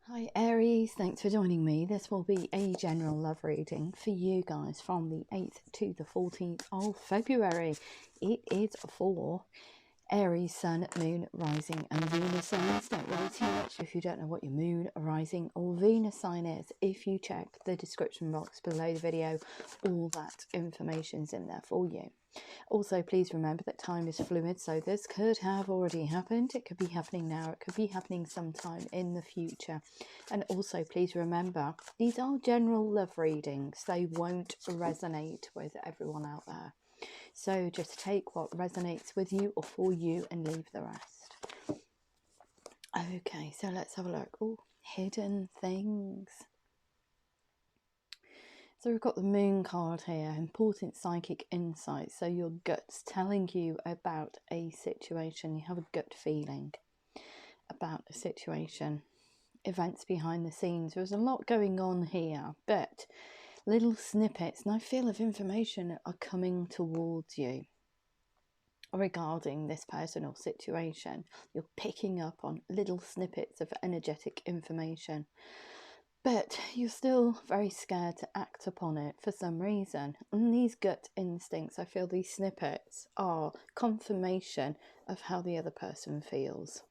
Hi Aries, thanks for joining me. This will be a general love reading for you guys from the 8th to the 14th of February. It is for Aries, Sun, Moon, Rising and Venus signs. Don't worry too much if you don't know what your Moon, Rising or Venus sign is. If you check the description box below the video, all that information's in there for you. Also, please remember that time is fluid, so this could have already happened. It could be happening now. It could be happening sometime in the future. And also, please remember, these are general love readings. They won't resonate with everyone out there. So just take what resonates with you or for you and leave the rest. Okay, so let's have a look. Oh, hidden things. So we've got the Moon card here, important psychic insight. So your gut's telling you about a situation. You have a gut feeling about a situation. Events behind the scenes. There's a lot going on here, but little snippets, and I feel of information are coming towards you regarding this person or situation. You're picking up on little snippets of energetic information. But you're still very scared to act upon it for some reason. And these gut instincts, I feel these snippets are confirmation of how the other person feels.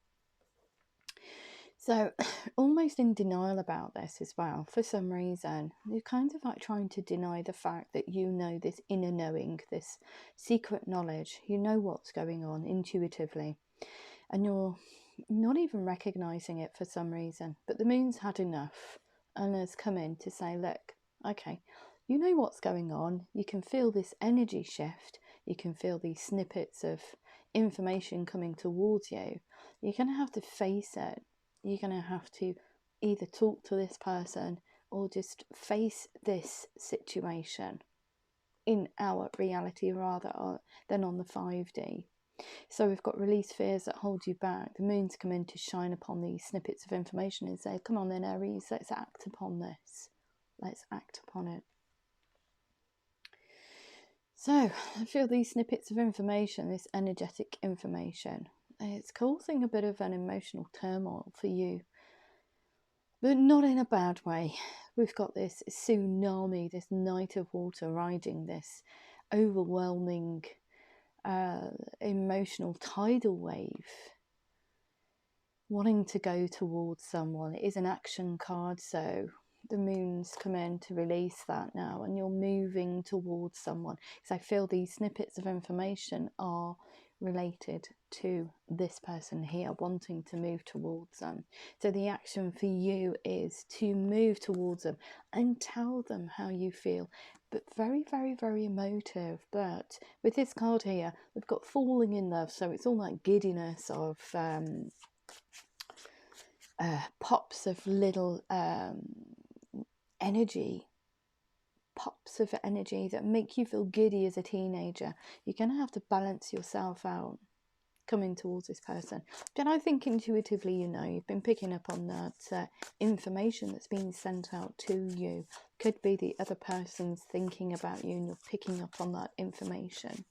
So almost in denial about this as well. For some reason, you're kind of like trying to deny the fact that you know this inner knowing, this secret knowledge. You know what's going on intuitively. And you're not even recognizing it for some reason. But the moon's had enough and has come in to say, look, okay, you know what's going on. You can feel this energy shift. You can feel these snippets of information coming towards you. You're going to have to face it. You're going to have to either talk to this person or just face this situation in our reality rather than on the 5D. So we've got release fears that hold you back. The moon's come in to shine upon these snippets of information and say, come on then Aries, let's act upon this. Let's act upon it. So I feel these snippets of information, this energetic information, it's causing a bit of an emotional turmoil for you, but not in a bad way. We've got this tsunami, this night of water riding this overwhelming emotional tidal wave, wanting to go towards someone. It is an action card, so the moon's come in to release that now, and you're moving towards someone. Because I feel these snippets of information are related to this person here, wanting to move towards them. So the action for you is to move towards them and tell them how you feel. But very, very, very emotive. But with this card here, we've got falling in love, so it's all like giddiness of pops of little energy, pops of energy that make you feel giddy as a teenager. You're going to have to balance yourself out coming towards this person. But I think intuitively, you know, you've been picking up on that information that's being sent out to you. Could be the other person's thinking about you and you're picking up on that information.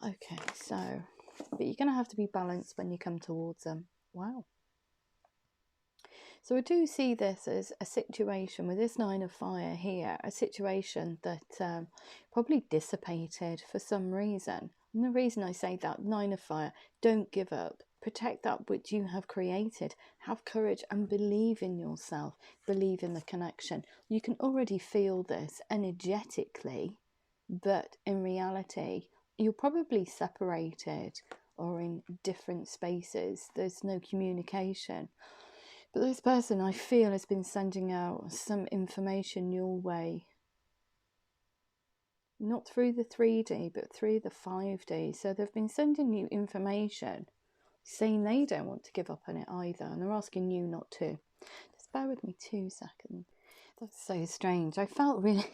Okay, so, but you're going to have to be balanced when you come towards them. Wow. So I do see this as a situation with this Nine of Fire here, a situation that probably dissipated for some reason. And the reason I say that, Nine of Fire, don't give up. Protect that which you have created. Have courage and believe in yourself. Believe in the connection. You can already feel this energetically, but in reality, you're probably separated or in different spaces. There's no communication. But this person, I feel, has been sending out some information your way. Not through the 3D, but through the 5D. So they've been sending you information, saying they don't want to give up on it either. And they're asking you not to. Just bear with me 2 seconds. That's so strange. I felt really...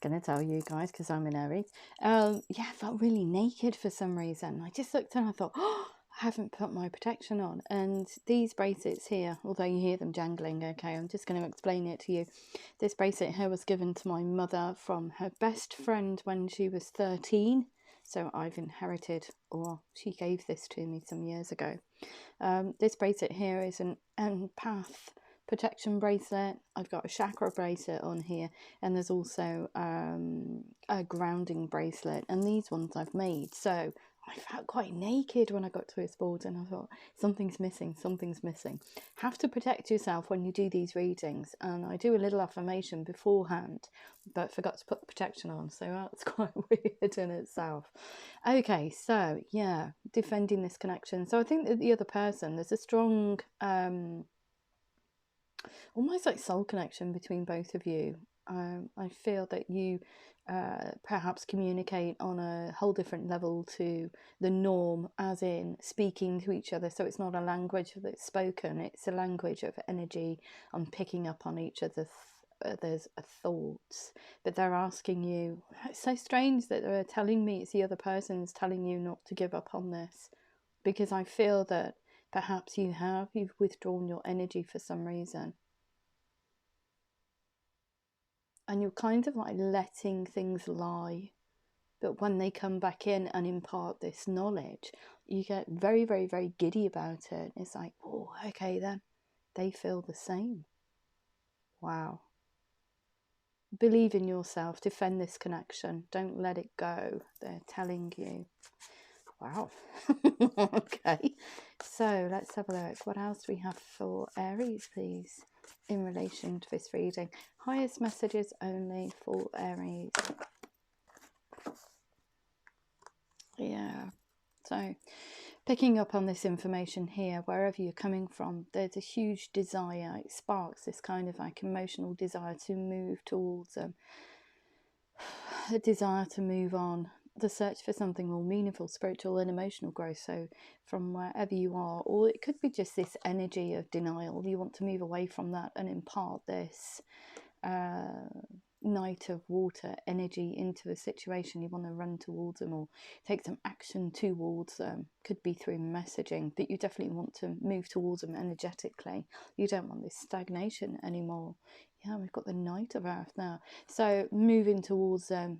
Gonna tell you guys, because I'm an Aries. Yeah, I felt really naked for some reason. I just looked and I thought, oh, I haven't put my protection on. And these bracelets here, although you hear them jangling, okay, I'm just going to explain it to you. This bracelet here was given to my mother from her best friend when she was 13. So I've inherited, or she gave this to me some years ago. This bracelet here is an empath protection bracelet. I've got a chakra bracelet on here, and there's also a grounding bracelet, and these ones I've made. So I felt quite naked when I got to this board, and I thought something's missing, something's missing. Have to protect yourself when you do these readings, and I do a little affirmation beforehand, but forgot to put the protection on, so that's quite weird in itself. Okay, so yeah, defending this connection. So I think that the other person, there's a strong almost like soul connection between both of you. I feel that you perhaps communicate on a whole different level to the norm, as in speaking to each other. So it's not a language that's spoken, it's a language of energy and picking up on each other's thoughts. But they're asking you, it's so strange that they're telling me it's the other person's telling you not to give up on this, because I feel that perhaps you've withdrawn your energy for some reason. And you're kind of like letting things lie. But when they come back in and impart this knowledge, you get very, very, very giddy about it. It's like, oh, okay then. They feel the same. Wow. Believe in yourself. Defend this connection. Don't let it go. They're telling you. Wow. Okay. So let's have a look. What else do we have for Aries, please, in relation to this reading? Highest messages only for Aries. Yeah. So picking up on this information here, wherever you're coming from, there's a huge desire. It sparks this kind of like emotional desire to move towards a desire to move on, the search for something more meaningful, spiritual and emotional growth. So from wherever you are, or it could be just this energy of denial. You want to move away from that and impart this Knight of Water energy into a situation. You want to run towards them or take some action towards them. Could be through messaging, but you definitely want to move towards them energetically. You don't want this stagnation anymore. Yeah, we've got the Knight of Earth now. So moving towards them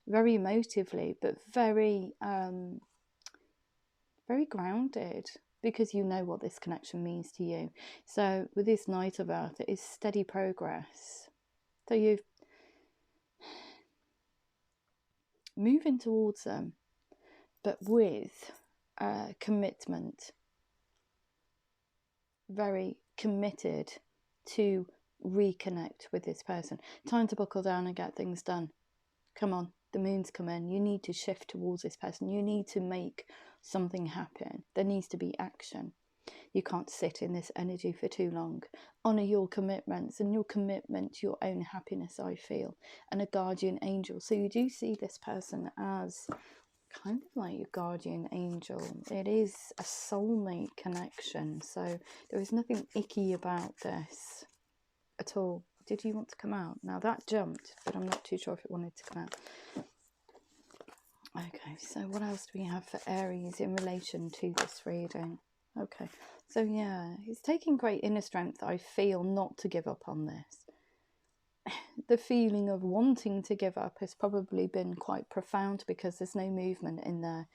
very emotively, but very very grounded, because you know what this connection means to you. So with this Knight of Earth, it is steady progress. So you're moving towards them, but with commitment. Very committed to reconnect with this person. Time to buckle down and get things done. Come on, the moon's come in. You need to shift towards this person. You need to make something happen. There needs to be action. You can't sit in this energy for too long. Honour your commitments and your commitment to your own happiness, I feel, and a guardian angel. So you do see this person as kind of like your guardian angel. It is a soulmate connection. So there is nothing icky about this at all. Did you want to come out? Now that jumped, but I'm not too sure if it wanted to come out. Okay, so what else do we have for Aries in relation to this reading? Okay, so yeah, it's taking great inner strength, I feel, not to give up on this. The feeling of wanting to give up has probably been quite profound because there's no movement in there.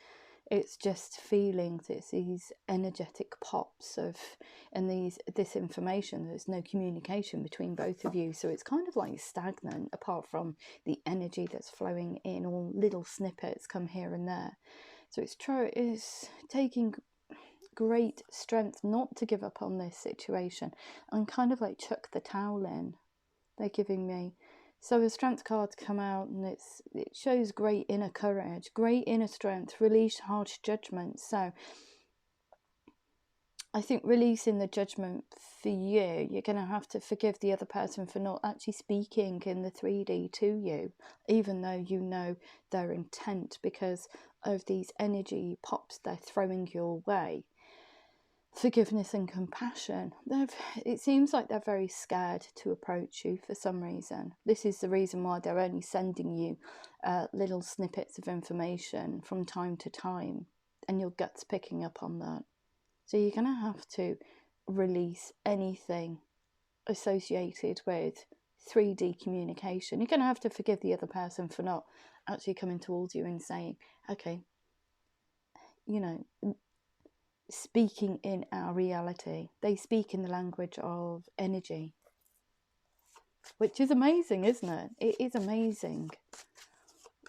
It's just feelings, it's these energetic pops of, and this information. There's no communication between both of you, so it's kind of like stagnant apart from the energy that's flowing in, or little snippets come here and there. So it's true, it's taking great strength not to give up on this situation and kind of like chuck the towel in. They're giving me. So a strength card's come out, and it shows great inner courage, great inner strength, release harsh judgment. So I think releasing the judgment for you, you're going to have to forgive the other person for not actually speaking in the 3D to you, even though you know their intent because of these energy pops they're throwing your way. Forgiveness and compassion. It seems like they're very scared to approach you for some reason. This is the reason why they're only sending you little snippets of information from time to time, and your gut's picking up on that. So you're going to have to release anything associated with 3D communication. You're going to have to forgive the other person for not actually coming towards you and saying, okay, you know, speaking in our reality. They speak in the language of energy, which is amazing, isn't it? It is amazing.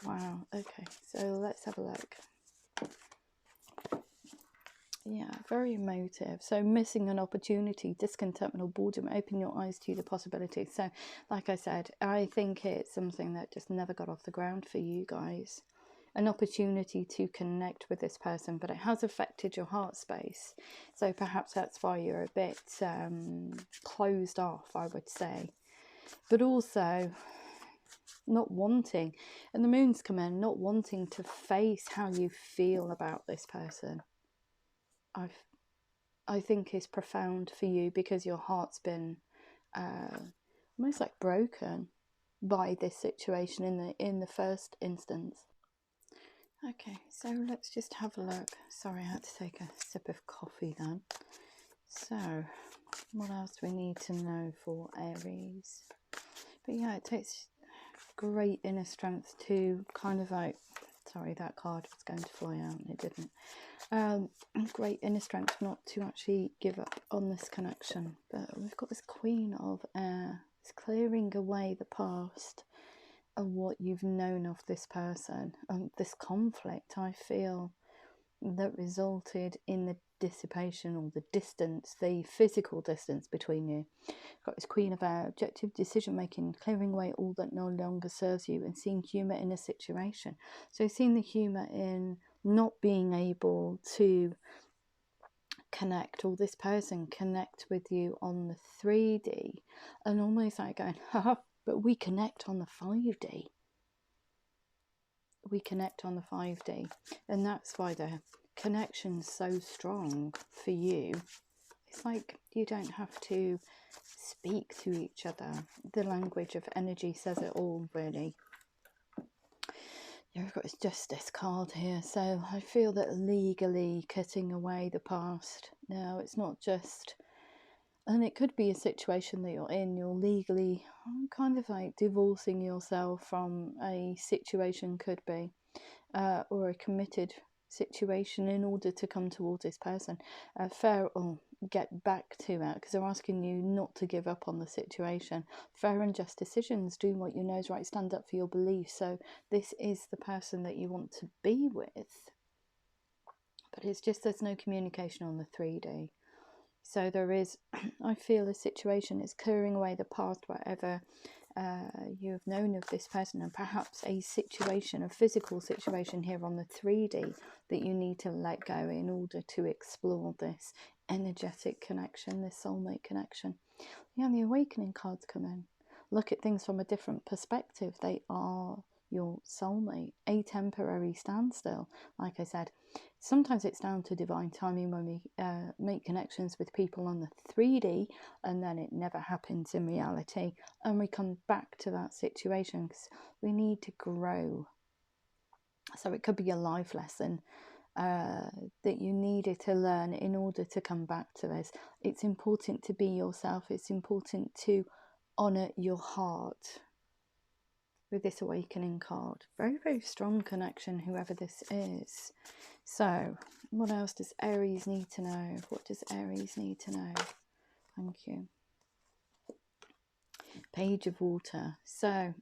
Wow. Okay, so let's have a look. Yeah, very emotive. So missing an opportunity, discontentment or boredom, open your eyes to the possibilities. So like I said, I think it's something that just never got off the ground for you guys. An opportunity to connect with this person, but it has affected your heart space. So perhaps that's why you're a bit closed off, I would say. But also not wanting, and the moon's come in, not wanting to face how you feel about this person. I think is profound for you, because your heart's been almost like broken by this situation in the first instance. Okay, so let's just have a look. Sorry, I had to take a sip of coffee then. So, what else do we need to know for Aries? But yeah, it takes great inner strength to kind of like, sorry, that card was going to fly out and it didn't. Great inner strength not to actually give up on this connection. But we've got this Queen of Air. It's clearing away the past of what you've known of this person, this conflict, I feel, that resulted in the dissipation or the distance, the physical distance between you. Got this Queen of Air, objective decision making, clearing away all that no longer serves you, and seeing humour in a situation. So seeing the humour in not being able to connect, or this person connect with you on the 3D, and almost like going, haha, but we connect on the 5D. We connect on the 5D, and that's why the connection's so strong for you. It's like you don't have to speak to each other. The language of energy says it all, really. Yeah, we've got this Justice card here, so I feel that legally cutting away the past. Now, it's not just, and it could be a situation that you're legally kind of like divorcing yourself from a situation, could be, or a committed situation in order to come towards this person. Fair, or get back to that, because they're asking you not to give up on the situation. Fair and just decisions, do what you know is right, stand up for your beliefs. So this is the person that you want to be with, but it's just there's no communication on the 3D. So there is, I feel, a situation is clearing away the past, whatever you have known of this person, and perhaps a situation, a physical situation here on the 3D that you need to let go in order to explore this energetic connection, this soulmate connection. Yeah, the awakening cards come in. Look at things from a different perspective. They are your soulmate. A temporary standstill, like I said. Sometimes it's down to divine timing when we make connections with people on the 3D, and then it never happens in reality, and we come back to that situation because we need to grow. So it could be a life lesson that you needed to learn in order to come back to this. It's important to be yourself. It's important to honour your heart with this awakening card. Very, very strong connection, whoever this is. So, what else does Aries need to know? What does Aries need to know? Thank you. Page of Water. So,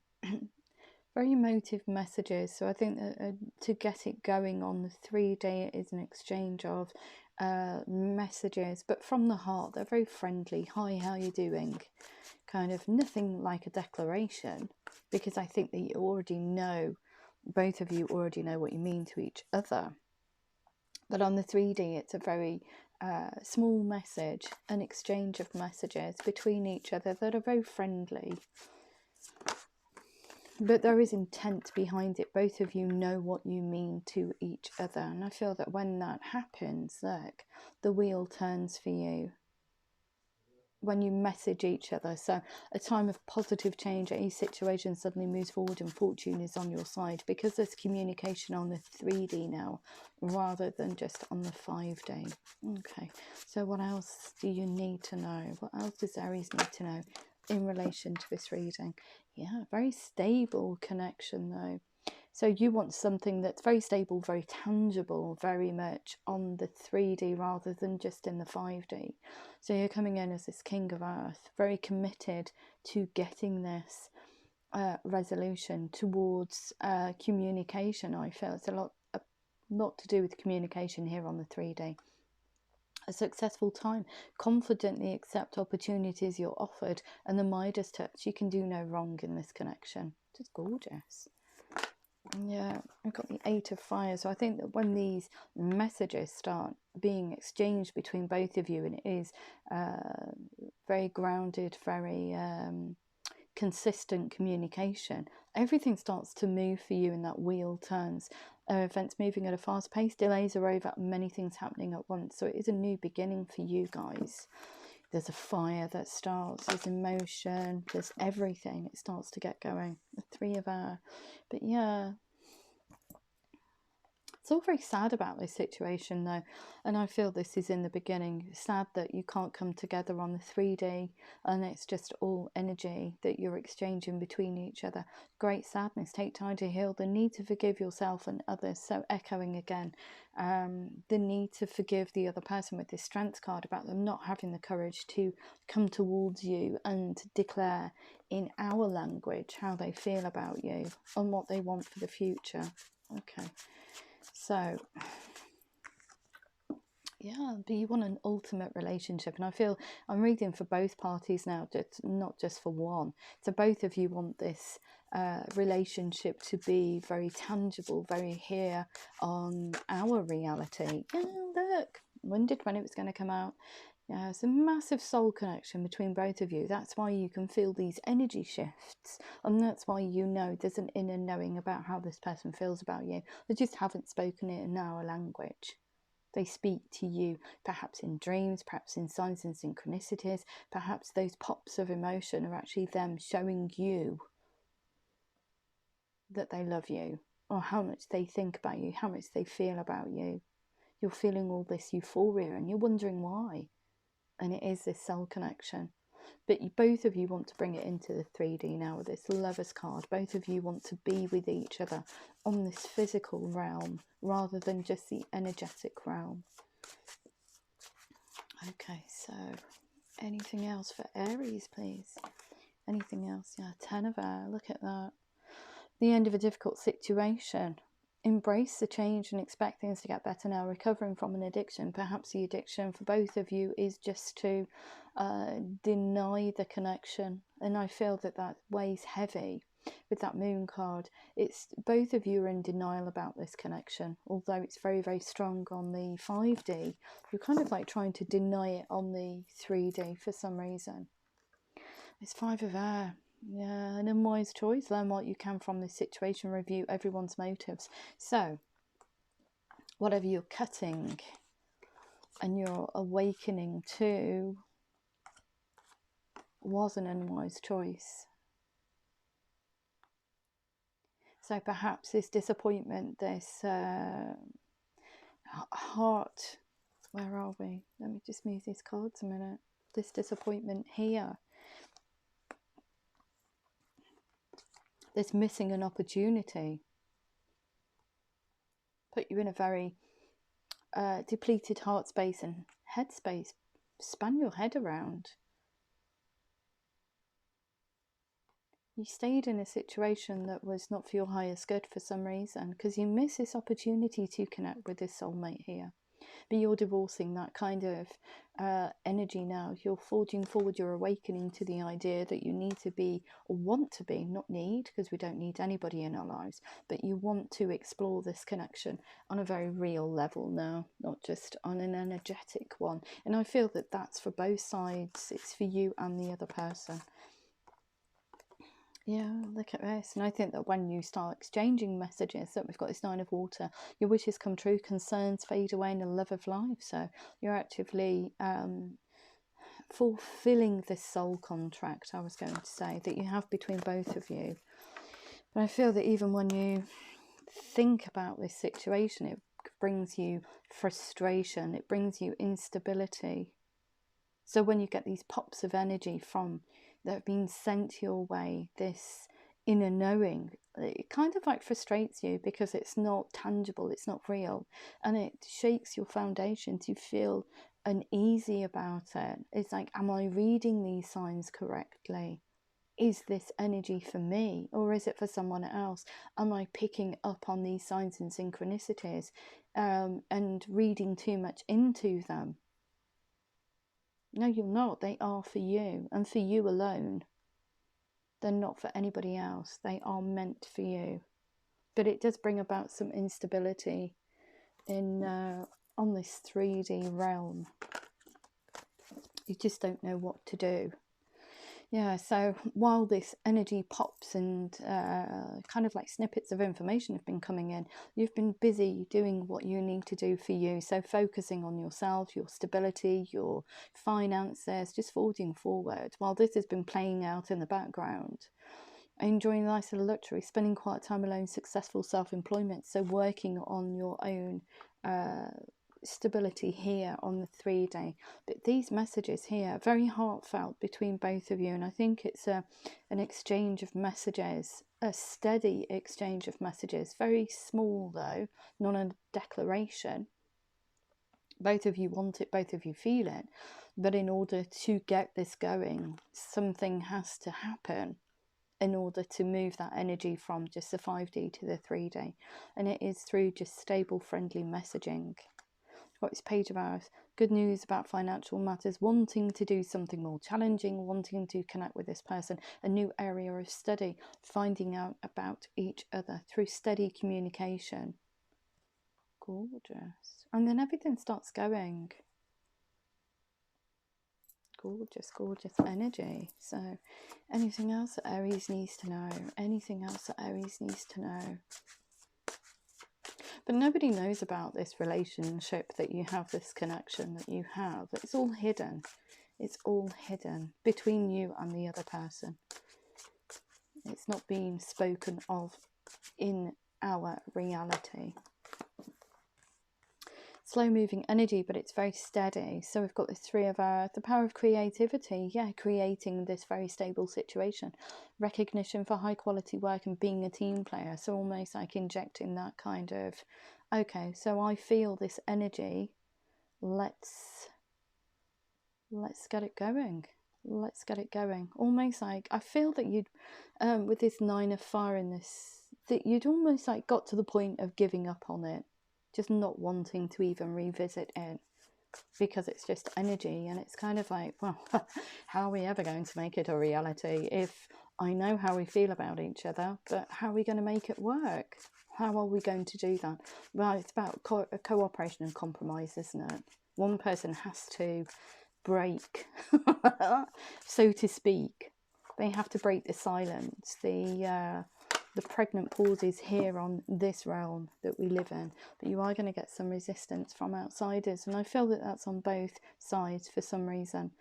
very emotive messages. So I think that to get it going on the 3D, it is an exchange of messages, but from the heart. They're very friendly. Hi, how you doing? Kind of nothing like a declaration, because I think that you already know, both of you already know what you mean to each other. But on the 3D, it's a very small message, an exchange of messages between each other that are very friendly. But there is intent behind it. Both of you know what you mean to each other. And I feel that when that happens, look, the wheel turns for you. When you message each other. So a time of positive change, a situation suddenly moves forward and fortune is on your side, because there's communication on the 3D now rather than just on the 5D. Okay, so what else do you need to know? What else does Aries need to know in relation to this reading? Yeah, very stable connection though. So you want something that's very stable, very tangible, very much on the 3D rather than just in the 5D. So you're coming in as this king of earth, very committed to getting this resolution towards communication. I feel it's a lot to do with communication here on the 3D. A successful time, confidently accept opportunities you're offered, and the Midas touch. You can do no wrong in this connection. Just gorgeous. Yeah, I've got the 8 of fire. So I think that when these messages start being exchanged between both of you, and it is very grounded, very consistent communication, everything starts to move for you and that wheel turns. Events moving at a fast pace, delays are over, many things happening at once. So it is a new beginning for you guys. There's a fire that starts, there's emotion, there's everything. It starts to get going. The 3 of air. But yeah, it's all very sad about this situation though, and I feel this is in the beginning. Sad that you can't come together on the 3D and it's just all energy that you're exchanging between each other. Great sadness. Take time to heal. The need to forgive yourself and others. So echoing again, the need to forgive the other person with this strength card about them not having the courage to come towards you and declare in our language how they feel about you and what they want for the future. Okay. So, yeah, but you want an ultimate relationship. And I feel I'm reading for both parties now, not just for one. So both of you want this relationship to be very tangible, very here on our reality. Yeah, look, wondered when it was going to come out. Yeah, it's a massive soul connection between both of you. That's why you can feel these energy shifts. And that's why you know there's an inner knowing about how this person feels about you. They just haven't spoken it in our language. They speak to you, perhaps in dreams, perhaps in signs and synchronicities. Perhaps those pops of emotion are actually them showing you that they love you, or how much they think about you, how much they feel about you. You're feeling all this euphoria and you're wondering why. And it is this soul connection. But both of you want to bring it into the 3D now with this Lovers card. Both of you want to be with each other on this physical realm rather than just the energetic realm. Okay, so anything else for Aries, please? Anything else? Yeah, 10 of air. Look at that. The end of a difficult situation. Embrace the change and expect things to get better now. Recovering from an addiction. Perhaps the addiction for both of you is just to deny the connection. And I feel that that weighs heavy with that moon card. It's both of you are in denial about this connection. Although it's very, very strong on the 5D, you're kind of like trying to deny it on the 3D for some reason. It's 5 of air. Yeah, an unwise choice. Learn what you can from this situation. Review everyone's motives. So, whatever you're cutting and you're awakening to was an unwise choice. So perhaps this disappointment, this heart, where are we? Let me just move these cards a minute. This disappointment here. This missing an opportunity. Put you in a very depleted heart space and head space. Span your head around. You stayed in a situation that was not for your highest good for some reason because you miss this opportunity to connect with this soulmate here. But you're divorcing that kind of energy now. You're forging forward, you're awakening to the idea that you need to be, or want to be, not need, because we don't need anybody in our lives, but you want to explore this connection on a very real level now, not just on an energetic one. And I feel that that's for both sides. It's for you and the other person. Yeah, look at this. And I think that when you start exchanging messages, that we've got this 9 of water, your wishes come true, concerns fade away, and a love of life. So you're actively fulfilling this soul contract, I was going to say, that you have between both of you. But I feel that even when you think about this situation, it brings you frustration, it brings you instability. So when you get these pops of energy from that have been sent your way, this inner knowing, it kind of like frustrates you because it's not tangible, it's not real, and it shakes your foundations. You feel uneasy about it. It's like, am I reading these signs correctly? Is this energy for me or is it for someone else? Am I picking up on these signs and synchronicities and reading too much into them? No, you're not. They are for you and for you alone. They're not for anybody else. They are meant for you. But it does bring about some instability in on this 3D realm. You just don't know what to do. Yeah, so while this energy pops and kind of like snippets of information have been coming in, you've been busy doing what you need to do for you. So focusing on yourself, your stability, your finances, just forging forward while this has been playing out in the background. Enjoying life of luxury, spending quiet time alone, successful self-employment. So working on your own stability here on the 3-day. But these messages here are very heartfelt between both of you, and I think it's an exchange of messages, a steady exchange of messages, very small though, not a declaration. Both of you want it, both of you feel it, but in order to get this going, something has to happen in order to move that energy from just the 5D to the 3D, and it is through just stable, friendly messaging. Got this page about good news about financial matters, wanting to do something more challenging, wanting to connect with this person, a new area of study, finding out about each other through steady communication. Gorgeous. And then everything starts going. Gorgeous, gorgeous energy. So anything else that Aries needs to know? Anything else that Aries needs to know? But nobody knows about this relationship that you have, this connection that you have. It's all hidden. It's all hidden between you and the other person. It's not being spoken of in our reality. Slow moving energy, but it's very steady. So we've got the three of the power of creativity. Yeah, creating this very stable situation. Recognition for high quality work and being a team player. So almost like injecting that kind of, okay, so I feel this energy. Let's get it going. Let's get it going. Almost like, I feel that you'd, with this 9 of fire in this, that you'd almost like got to the point of giving up on it. Just not wanting to even revisit it because it's just energy, and it's kind of like, well, how are we ever going to make it a reality if I know how we feel about each other, but how are we going to make it work? How are we going to do that? Well, it's about cooperation and compromise, isn't it? One person has to break, so to speak. They have to break the silence, the pregnant pauses here on this realm that we live in. But you are going to get some resistance from outsiders, and I feel that that's on both sides for some reason.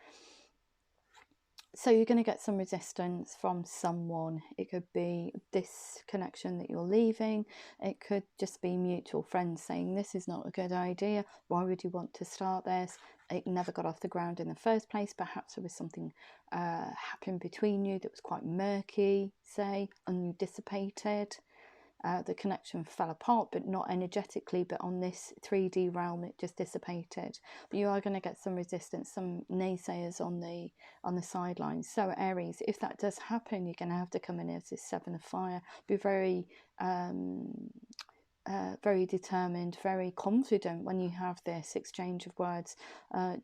So you're going to get some resistance from someone. It could be this connection that you're leaving. It could just be mutual friends saying, this is not a good idea. Why would you want to start this? It never got off the ground in the first place. Perhaps there was something happened between you that was quite murky, say, and you dissipated. The connection fell apart, but not energetically, but on this 3D realm it just dissipated. But you are going to get some resistance, some naysayers on the sidelines. So Aries, if that does happen, you're going to have to come in as this 7 of fire. Be very very determined, very confident when you have this exchange of words.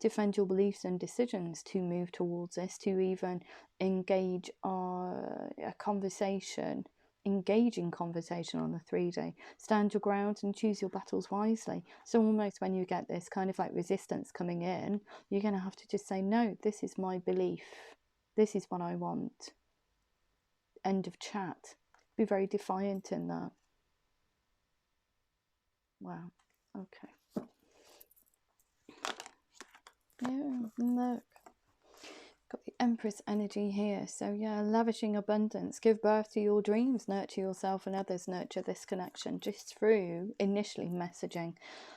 Defend your beliefs and decisions to move towards this, to even engage a conversation, engaging conversation on the 3-day. Stand your ground and choose your battles wisely. So almost when you get this kind of like resistance coming in, you're going to have to just say, no, this is my belief. This is what I want. End of chat. Be very defiant in that. Wow. Okay. Yeah, look. Got the Empress energy here. So yeah, lavishing abundance. Give birth to your dreams. Nurture yourself and others. Nurture this connection just through initially messaging.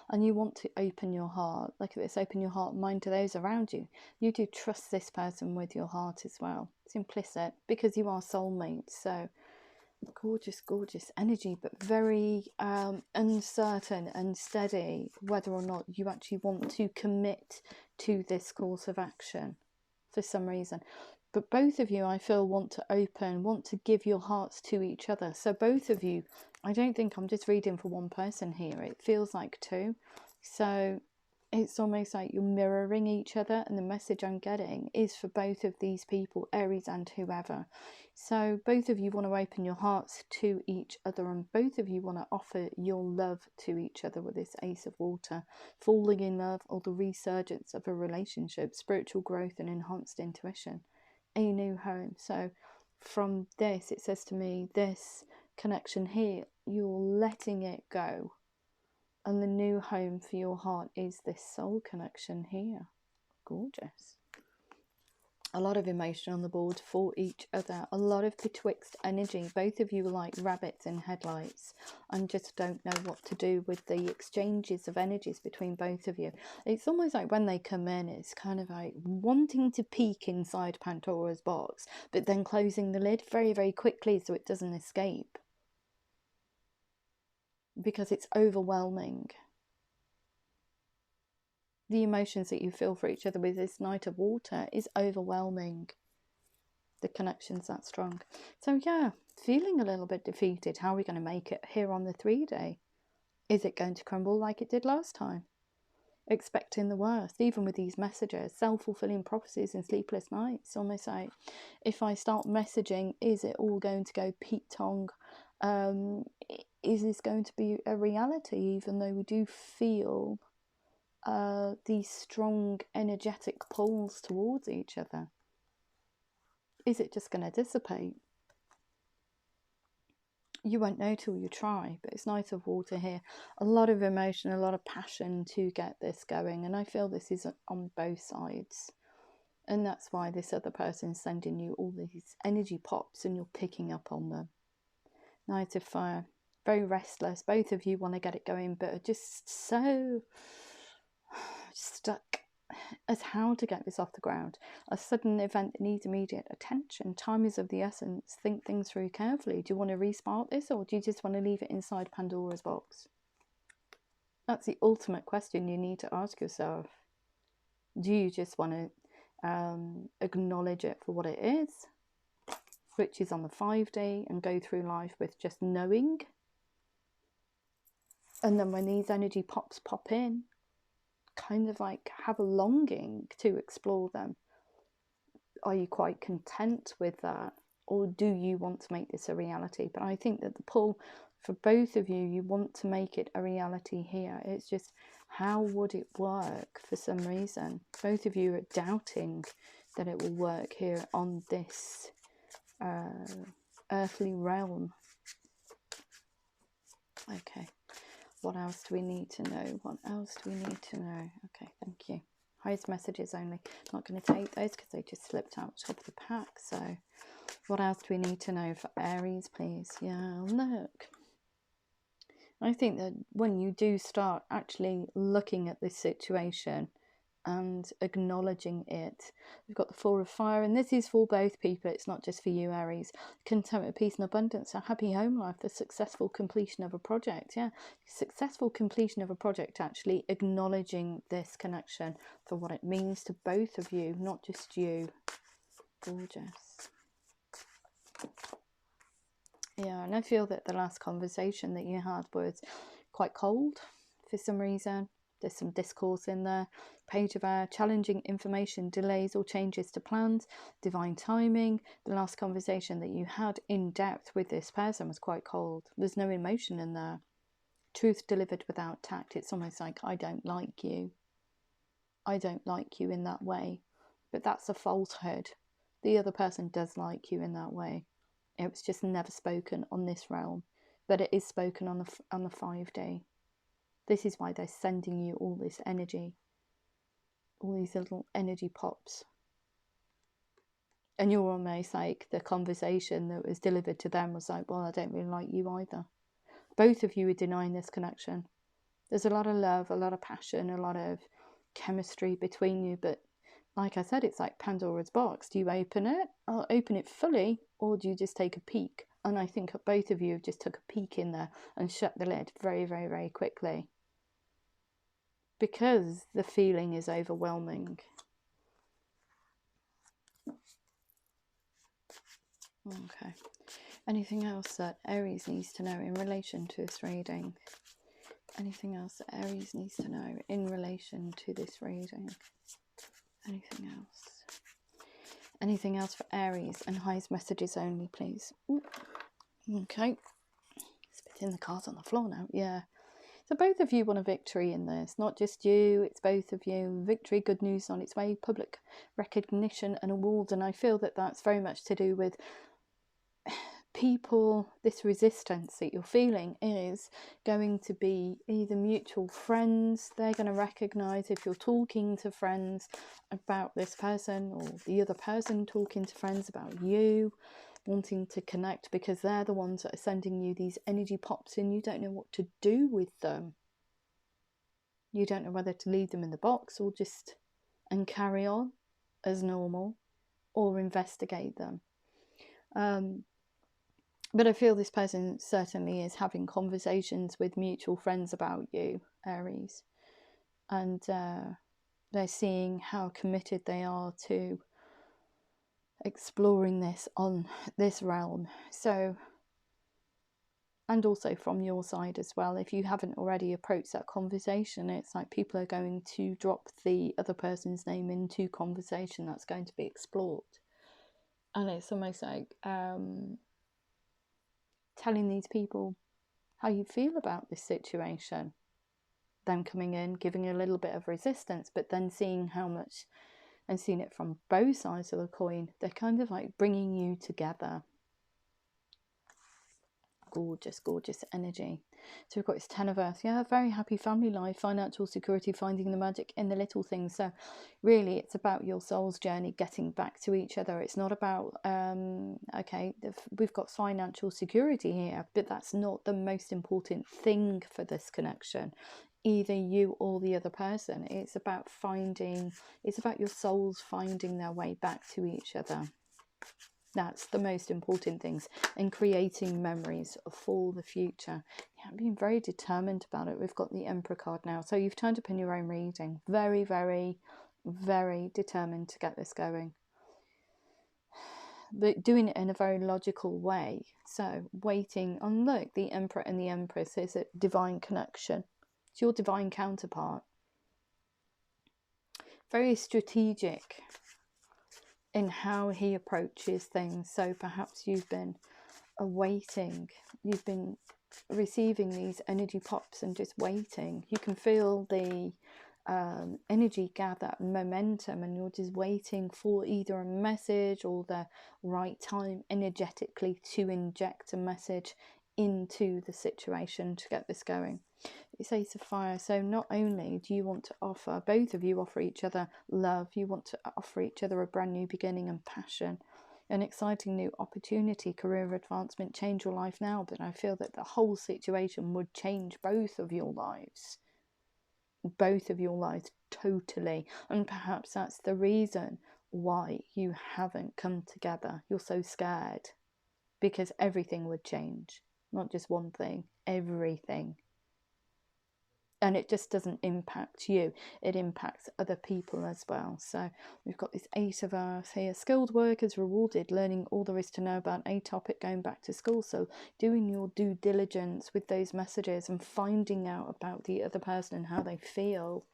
And you want to open your heart. Look at this. Open your heart and mind to those around you. You do trust this person with your heart as well. It's implicit because you are soulmates. So Gorgeous, gorgeous energy, but very uncertain and steady whether or not you actually want to commit to this course of action for some reason. But both of you, I feel, want to open, want to give your hearts to each other. So both of you, I don't think I'm just reading for one person here. It feels like two. So it's almost like you're mirroring each other, and the message I'm getting is for both of these people, Aries and whoever. So both of you want to open your hearts to each other, and both of you want to offer your love to each other with this Ace of Water, falling in love, or the resurgence of a relationship, spiritual growth and enhanced intuition, a new home. So from this, it says to me, this connection here, you're letting it go. And the new home for your heart is this soul connection here. Gorgeous. A lot of emotion on the board for each other. A lot of betwixt energy. Both of you are like rabbits in headlights and just don't know what to do with the exchanges of energies between both of you. It's almost like when they come in, it's kind of like wanting to peek inside Pandora's box, but then closing the lid very, very quickly so it doesn't escape. Because it's overwhelming. The emotions that you feel for each other with this Knight of Water is overwhelming. The connection's that strong. So yeah, feeling a little bit defeated. How are we going to make it here on the 3-day? Is it going to crumble like it did last time? Expecting the worst, even with these messages, self-fulfilling prophecies and sleepless nights. Almost like, if I start messaging, is it all going to go Pete Tong? Is this going to be a reality, even though we do feel these strong energetic pulls towards each other? Is it just going to dissipate? You won't know till you try, but it's Knight of Water here. A lot of emotion, a lot of passion to get this going, and I feel this is on both sides. And that's why this other person is sending you all these energy pops and you're picking up on them. Knight of Fire, very restless. Both of you want to get it going, but are just so stuck as how to get this off the ground. A sudden event that needs immediate attention. Time is of the essence. Think things through carefully. Do you want to respark this, or do you just want to leave it inside Pandora's box? That's the ultimate question you need to ask yourself. Do you just want to acknowledge it for what it is, which is on the 5-day, and go through life with just knowing? And then when these energy pops pop in, kind of like have a longing to explore them. Are you quite content with that, or do you want to make this a reality? But I think that the pull for both of you, you want to make it a reality here. It's just, how would it work? For some reason both of you are doubting that it will work here on this earthly realm. Okay, what else do we need to know? What else do we need to know? Okay, thank you. Highest messages only. Not going to take those because they just slipped out the top of the pack. So what else do we need to know for Aries, please? Yeah, look. I think that when you do start actually looking at this situation and acknowledging it, we've got the Four of Fire, and this is for both people. It's not just for you, Aries. Contentment, peace and abundance, a happy home life, the successful completion of a project. Yeah, successful completion of a project, actually acknowledging this connection for what it means to both of you, not just you. Gorgeous. Yeah, and I feel that the last conversation that you had was quite cold for some reason. There's some discourse in there. Page of Air, challenging information, delays or changes to plans, divine timing. The last conversation that you had in depth with this person was quite cold. There's no emotion in there. Truth delivered without tact. It's almost like, I don't like you. I don't like you in that way. But that's a falsehood. The other person does like you in that way. It was just never spoken on this realm, but it is spoken on the 5-day. This is why they're sending you all this energy, all these little energy pops. And you're almost like, the conversation that was delivered to them was like, well, I don't really like you either. Both of you are denying this connection. There's a lot of love, a lot of passion, a lot of chemistry between you, but like I said, it's like Pandora's box. Do you open it? I'll open it fully, or do you just take a peek And I think both of you just took a peek in there and shut the lid very, very, very quickly, because the feeling is overwhelming. Okay. Anything else that Aries needs to know in relation to this reading? Anything else that Aries needs to know in relation to this reading? Anything else? Anything else for Aries? And highest messages only, please. Ooh. Okay. Spitting the cards on the floor now. Yeah. So both of you want a victory in this. Not just you, it's both of you. Victory, good news on its way, public recognition and awards. And I feel that that's very much to do with people. This resistance that you're feeling is going to be either mutual friends. They're going to recognize if you're talking to friends about this person, or the other person talking to friends about you, wanting to connect, because they're the ones that are sending you these energy pops and you don't know what to do with them. You don't know whether to leave them in the box or just and carry on as normal, or investigate them. But I feel this person certainly is having conversations with mutual friends about you, Aries. And they're seeing how committed they are to exploring this on this realm. So, and also from your side as well, if you haven't already approached that conversation, it's like people are going to drop the other person's name into conversation that's going to be explored. And it's almost like telling these people how you feel about this situation, them coming in, giving a little bit of resistance, but then seeing how much, and seeing it from both sides of the coin, they're kind of like bringing you together. Gorgeous, gorgeous energy. So we've got this 10 of Earth. Yeah, very happy family life, financial security, finding the magic in the little things. So really it's about your soul's journey, getting back to each other. It's not about okay, we've got financial security here, but that's not the most important thing for this connection, either you or the other person. It's about your souls finding their way back to each other. That's the most important things, and creating memories for the future. Yeah, being very determined about it. We've got the Emperor card now. So you've turned up in your own reading. Very, very, very determined to get this going. But doing it in a very logical way. So waiting on, look, the Emperor and the Empress is a divine connection. It's your divine counterpart. Very strategic in how he approaches things. So perhaps you've been awaiting, you've been receiving these energy pops and just waiting. You can feel the energy gather momentum, and you're just waiting for either a message or the right time energetically to inject a message into the situation to get this going. It's Ace of Fire. So not only do you want to offer, both of you offer each other love, you want to offer each other a brand new beginning and passion, an exciting new opportunity, career advancement, change your life now. But I feel that the whole situation would change both of your lives. Both of your lives totally. And perhaps that's the reason why you haven't come together. You're so scared, because everything would change. Not just one thing, everything. And it just doesn't impact you, it impacts other people as well. So we've got this Eight of Earth here. Skilled workers rewarded, learning all there is to know about a topic, going back to school. So doing your due diligence with those messages and finding out about the other person and how they feel,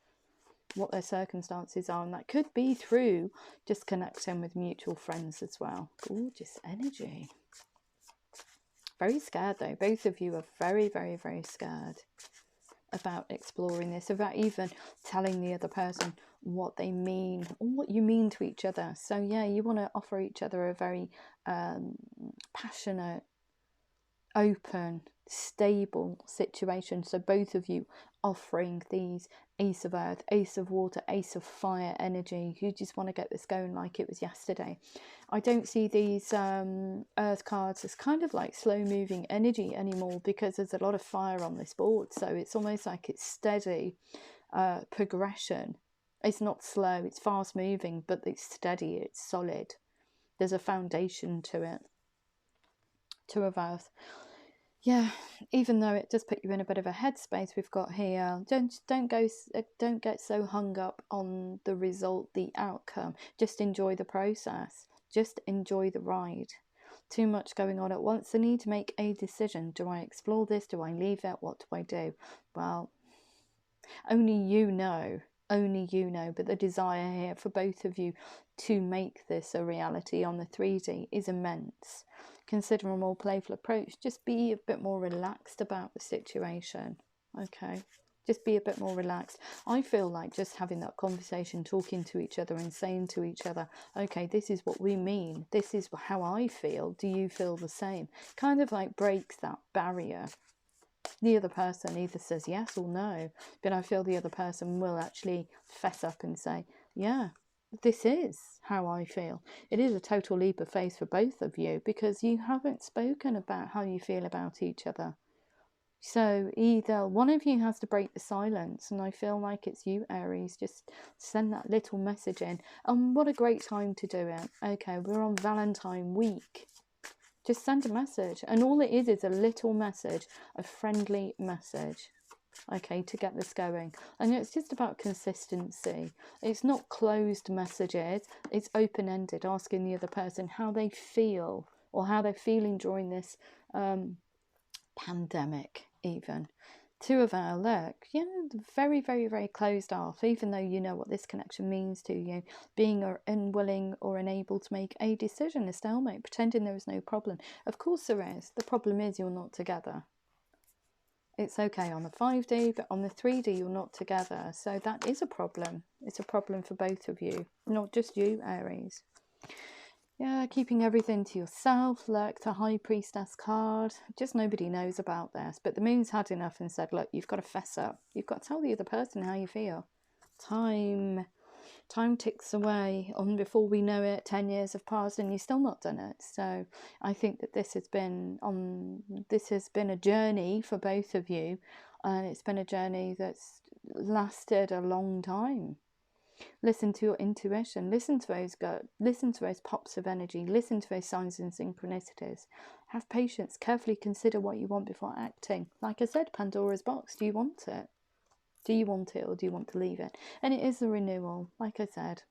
what their circumstances are. And that could be through just connecting with mutual friends as well. Gorgeous energy. Very scared though. Both of you are very, very, very scared about exploring this, about even telling the other person what they mean or what you mean to each other. So yeah, you want to offer each other a very passionate, open, stable situation. So both of you offering these Ace of Earth, Ace of Water, Ace of Fire energy. You just want to get this going like it was yesterday. I don't see these Earth cards as kind of like slow moving energy anymore, because there's a lot of fire on this board. So it's almost like it's steady progression. It's not slow, it's fast moving, but it's steady, it's solid. There's a foundation to it. Two of Earth. Yeah, even though it does put you in a bit of a headspace, we've got here. Don't get so hung up on the result, the outcome. Just enjoy the process. Just enjoy the ride. Too much going on at once. The need to make a decision. Do I explore this? Do I leave it? What do I do? Well, only you know. Only you know. But the desire here for both of you to make this a reality on the 3D is immense. Consider a more playful approach. Just be a bit more relaxed about the situation. Okay, just be a bit more relaxed. I feel like just having that conversation, talking to each other and saying to each other, okay, this is what we mean, this is how I feel, do you feel the same, kind of like breaks that barrier. The other person either says yes or no, but I feel the other person will actually fess up and say, yeah, this is how I feel. It is a total leap of faith for both of you because you haven't spoken about how you feel about each other. So either one of you has to break the silence, and I feel like it's you, Aries. Just send that little message in. And what a great time to do it. Okay, we're on Valentine week. Just send a message, and all it is a little message, a friendly message. Okay, to get this going. And it's just about consistency. It's not closed messages, it's open-ended, asking the other person how they feel or how they're feeling during this pandemic even. Two of our look, very, very, very closed off, even though you know what this connection means to you, being unwilling or unable to make a decision, a stalemate, pretending there is no problem. Of course there is. The problem is you're not together. It's okay on the 5D, but on the 3D you're not together. So that is a problem. It's a problem for both of you, not just you, Aries. Yeah, keeping everything to yourself. Look, the High Priestess card. Just nobody knows about this. But the moon's had enough and said, look, you've got to fess up. You've got to tell the other person how you feel. Time ticks away, and before we know it, 10 years have passed and you've still not done it. So I think that this has been a journey for both of you, and it's been a journey that's lasted a long time. Listen to your intuition, listen to those listen to those pops of energy, listen to those signs and synchronicities. Have patience, carefully consider what you want before acting. Like I said, Pandora's box, do you want it? Do you want it or do you want to leave it? And it is a renewal, like I said.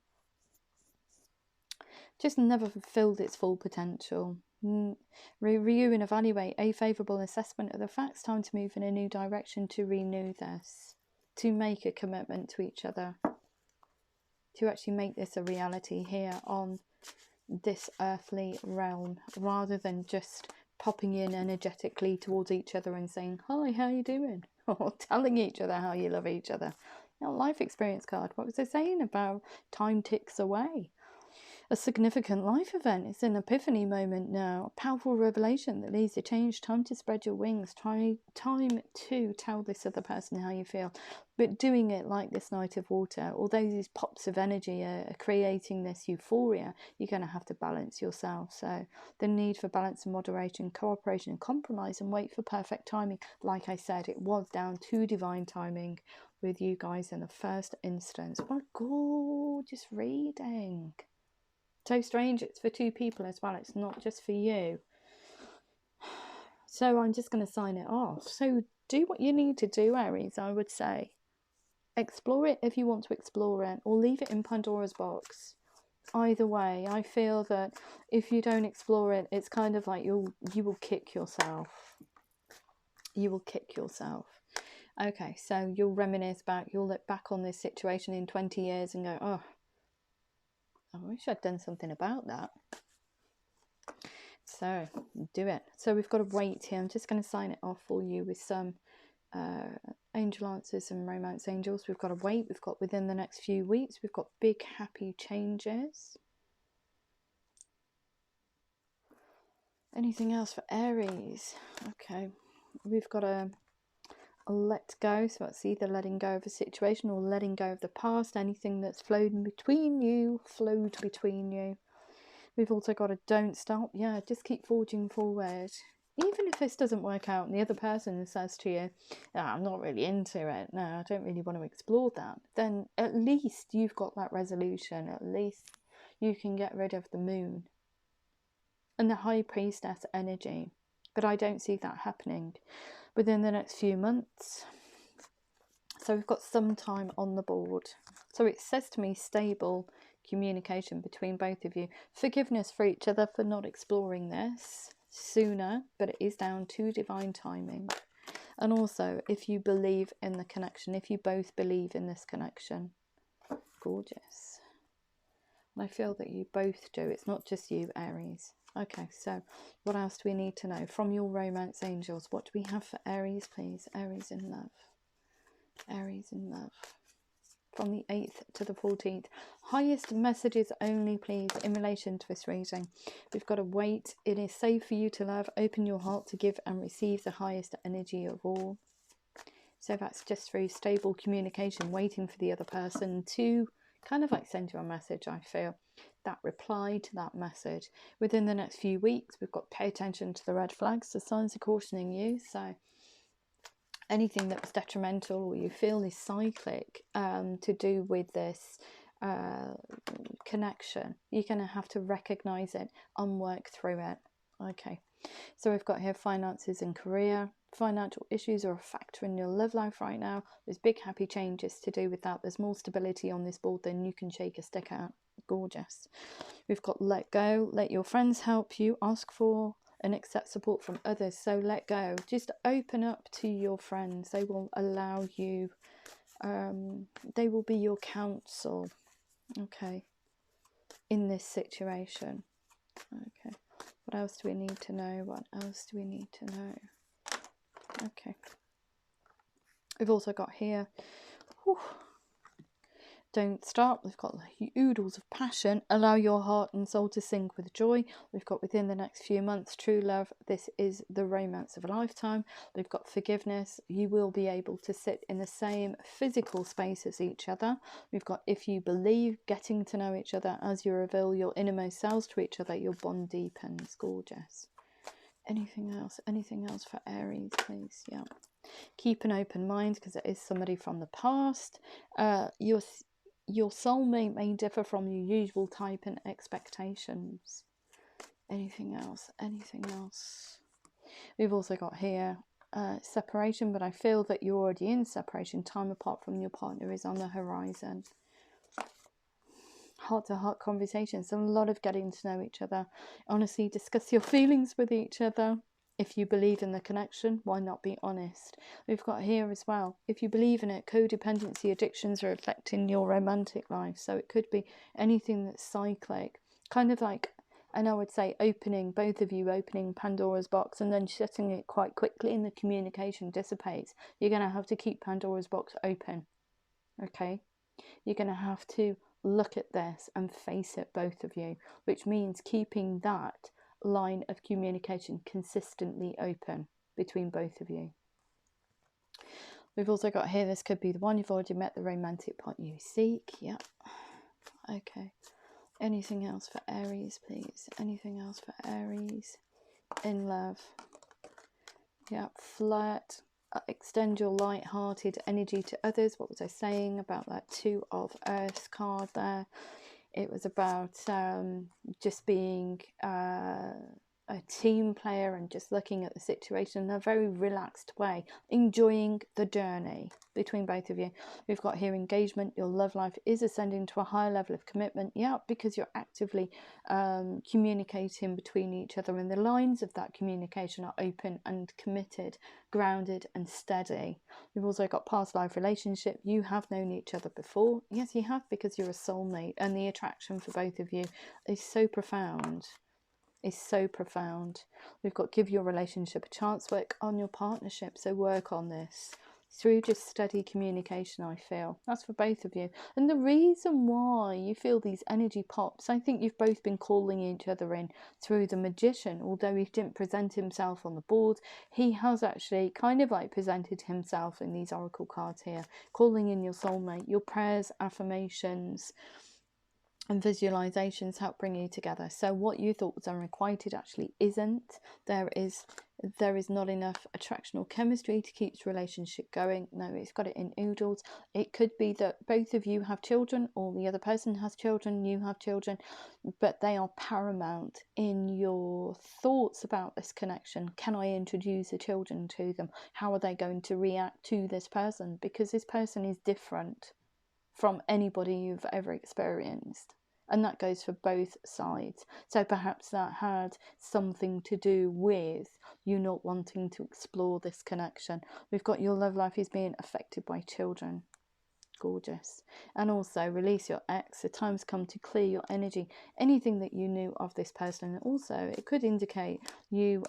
Just never fulfilled its full potential. Review and evaluate a favourable assessment of the facts. Time to move in a new direction to renew this. To make a commitment to each other. To actually make this a reality here on this earthly realm. Rather than just popping in energetically towards each other and saying, hi, how you doing? Or telling each other how you love each other. Now, life experience card, what was I saying about time ticks away? A significant life event. It's an epiphany moment now. A powerful revelation that leads to change. Time to spread your wings. Time to tell this other person how you feel. But doing it like this Knight of Water, although these pops of energy are creating this euphoria, you're going to have to balance yourself. So the need for balance and moderation, cooperation and compromise, and wait for perfect timing. Like I said, it was down to divine timing with you guys in the first instance. What a gorgeous reading. So strange, it's for two people as well. It's not just for you. So I'm just going to sign it off. So do what you need to do, Aries, I would say. Explore it if you want to explore it, or leave it in Pandora's box. Either way, I feel that if you don't explore it, it's kind of like you will kick yourself. You will kick yourself. Okay, so you'll reminisce back, you'll look back on this situation in 20 years and go, oh, I wish I'd done something about that. So do it. So we've got to wait here. I'm just going to sign it off for you with some angel answers and romance angels. We've got to wait. We've got within the next few weeks. We've got big happy changes. Anything else for Aries? Okay. We've got a let go. So it's either letting go of a situation or letting go of the past. Anything that's flowed between you. We've also got a don't stop. Yeah, just keep forging forward. Even if this doesn't work out and the other person says to you, oh, I'm not really into it, no, I don't really want to explore that, then at least you've got that resolution. At least you can get rid of the moon and the High Priestess energy. but I don't see that happening within the next few months. So we've got some time on the board. So it says to me stable communication between both of you. Forgiveness for each other for not exploring this sooner, but it is down to divine timing. And also, if you believe in the connection, if you both believe in this connection. Gorgeous. And I feel that you both do. It's not just you, Aries. Okay, so what else do we need to know from your romance angels? What do we have for Aries, please? Aries in love. Aries in love. From the 8th to the 14th. Highest messages only, please, in relation to this reading. We've got to wait. It is safe for you to love. Open your heart to give and receive the highest energy of all. So that's just through stable communication, waiting for the other person to kind of like send you a message, I feel. That reply to that message. Within the next few weeks, we've got to pay attention to the red flags. The signs are cautioning you. So anything that was detrimental or you feel is cyclic to do with this connection, you're going to have to recognize it and work through it. Okay, so we've got here finances and career. Financial issues are a factor in your love life right now. There's big happy changes to do with that. There's more stability on this board than you can shake a stick at. Gorgeous. We've got let go. Let your friends help you. Ask for and accept support from others. So let go. Just open up to your friends. They will allow you, they will be your counsel, okay, in this situation. Okay, what else do we need to know? What else do we need to know? Okay, we've also got here, whew, don't stop. We've got oodles of passion. Allow your heart and soul to sing with joy. We've got within the next few months, true love. This is the romance of a lifetime. We've got forgiveness. You will be able to sit in the same physical space as each other. We've got if you believe, getting to know each other as you reveal your innermost selves to each other, your bond deepens. Gorgeous. Anything else? Anything else for Aries, please? Yeah. Keep an open mind because it is somebody from the past. Your soulmate may differ from your usual type and expectations. Anything else? Anything else? We've also got here separation, but I feel that you're already in separation. Time apart from your partner is on the horizon. Heart-to-heart conversations. A lot of getting to know each other. Honestly, discuss your feelings with each other. If you believe in the connection, why not be honest? We've got here as well, if you believe in it, codependency addictions are affecting your romantic life. So it could be anything that's cyclic, kind of like, and I would say opening, both of you opening Pandora's box and then shutting it quite quickly and the communication dissipates. You're going to have to keep Pandora's box open, okay? You're going to have to look at this and face it, both of you, which means keeping that line of communication consistently open between both of you. We've also got here, this could be the one you've already met, the romantic partner you seek. Yeah. Okay. Anything else for Aries, please? Anything else for Aries in love? Yeah. Flirt. Extend your light-hearted energy to others. What was I saying about that 2 of Earths card there? It was about just being a team player and just looking at the situation in a very relaxed way, enjoying the journey between both of you. We've got here engagement. Your love life is ascending to a higher level of commitment. Yeah, because you're actively communicating between each other, and the lines of that communication are open and committed, grounded and steady. We've also got past life relationship. You have known each other before. Yes, you have, because you're a soulmate, and the attraction for both of you is so profound. Is so profound. We've got give your relationship a chance. Work on your partnership. So work on this through just steady communication, I feel. That's for both of you. And the reason why you feel these energy pops, I think you've both been calling each other in through the Magician. Although he didn't present himself on the board, he has actually kind of like presented himself in these oracle cards here, calling in your soulmate. Your prayers, affirmations, And visualizations help bring you together. So what you thought was unrequited actually isn't. There is not enough attractional chemistry to keep the relationship going. No, it's got it in oodles. It could be that both of you have children, or the other person has children, you have children, but they are paramount in your thoughts about this connection. Can I introduce the children to them? How are they going to react to this person? Because this person is different from anybody you've ever experienced, and that goes for both sides. So perhaps that had something to do with you not wanting to explore this connection. We've got your love life is being affected by children. Gorgeous. And also release your ex. The time's come to clear your energy, anything that you knew of this person. Also, it could indicate you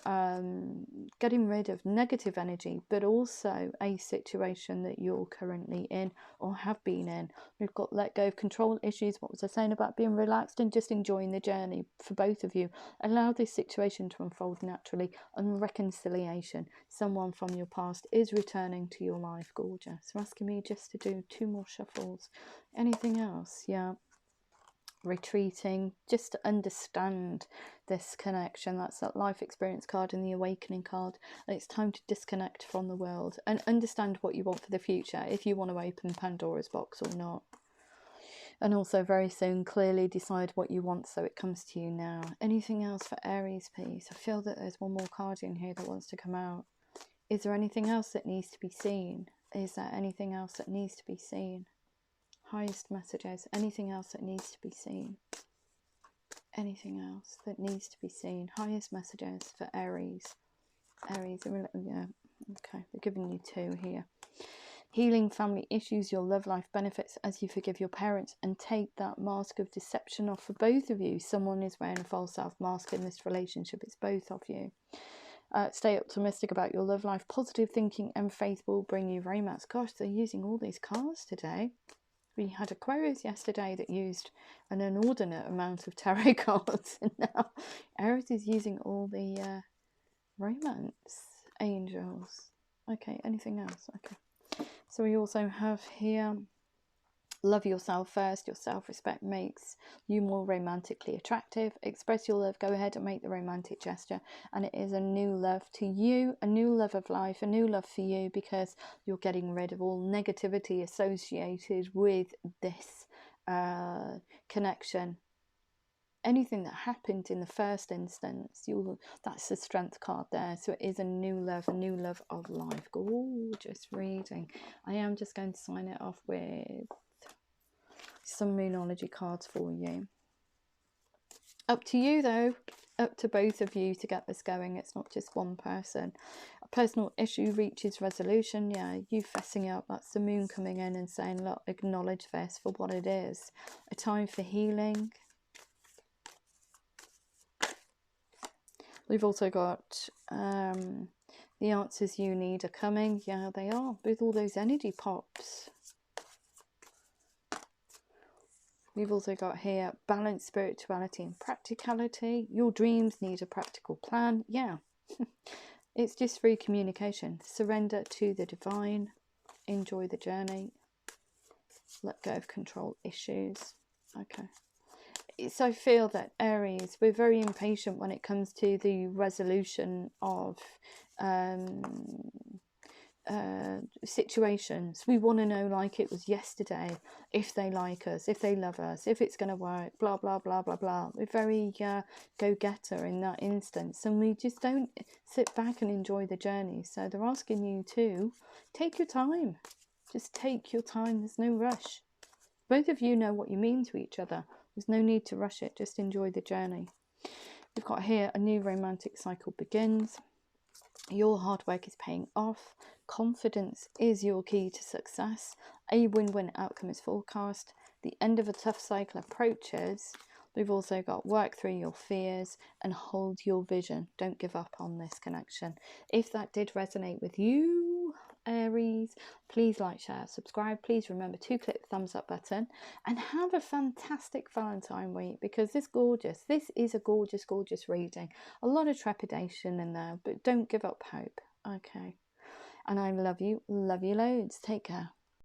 getting rid of negative energy, but also a situation that you're currently in or have been in. We've got let go of control issues. What was I saying about being relaxed and just enjoying the journey for both of you? Allow this situation to unfold naturally. And reconciliation. Someone from your past is returning to your life. Gorgeous. They're asking me just to do 2 more shuffles. Anything else? Yeah. Retreating, just to understand this connection. That's that life experience card and the awakening card. And it's time to disconnect from the world and understand what you want for the future, if you want to open Pandora's box or not. And also very soon, clearly decide what you want so it comes to you now. Anything else for Aries, please? I feel that there's one more card in here that wants to come out. Is there anything else that needs to be seen? Is there anything else that needs to be seen? Highest messages. Anything else that needs to be seen? Anything else that needs to be seen? Highest messages for Aries. Aries, yeah. Okay, they're giving you 2 here. Healing family issues, your love life benefits as you forgive your parents and take that mask of deception off for both of you. Someone is wearing a false self mask in this relationship. It's both of you. Stay optimistic about your love life. Positive thinking and faith will bring you very much. Gosh, they're using all these cards today. We had Aquarius yesterday that used an inordinate amount of tarot cards, and now Aries is using all the romance angels. Okay, anything else? Okay. So we also have here, love yourself first. Your self-respect makes you more romantically attractive. Express your love. Go ahead and make the romantic gesture. And it is a new love to you, a new love of life, a new love for you, because you're getting rid of all negativity associated with this connection. Anything that happened in the first instance, that's the strength card there. So it is a new love of life. Gorgeous reading. I am just going to sign it off with some Moonology cards for you. Up to you though, up to both of you to get this going. It's not just one person. A personal issue reaches resolution. Yeah, you fessing up. That's the moon coming in and saying, look, acknowledge this for what it is. A time for healing. We've also got the answers you need are coming. Yeah, they are, with all those energy pops. We've also got here balance, spirituality and practicality. Your dreams need a practical plan. Yeah, it's just free communication. Surrender to the divine. Enjoy the journey. Let go of control issues. Okay. So I feel that Aries, we're very impatient when it comes to the resolution of situations. We want to know, like it was yesterday, if they like us, if they love us, if it's going to work, blah blah blah blah blah. We're very go-getter in that instance, and we just don't sit back and enjoy the journey. So they're asking you to take your time. Just take your time. There's no rush. Both of you know what you mean to each other. There's no need to rush it. Just enjoy the journey. We've got here, a new romantic cycle begins. Your hard work is paying off. Confidence is your key to success. A win-win outcome is forecast. The end of a tough cycle approaches. We've also got work through your fears and hold your vision. Don't give up on this connection. If that did resonate with you, Aries, please like, share, subscribe. Please remember to click the thumbs up button and have a fantastic Valentine week, because this is a gorgeous, gorgeous reading. A lot of trepidation in there, but don't give up hope. Okay. And I love you loads. Take care.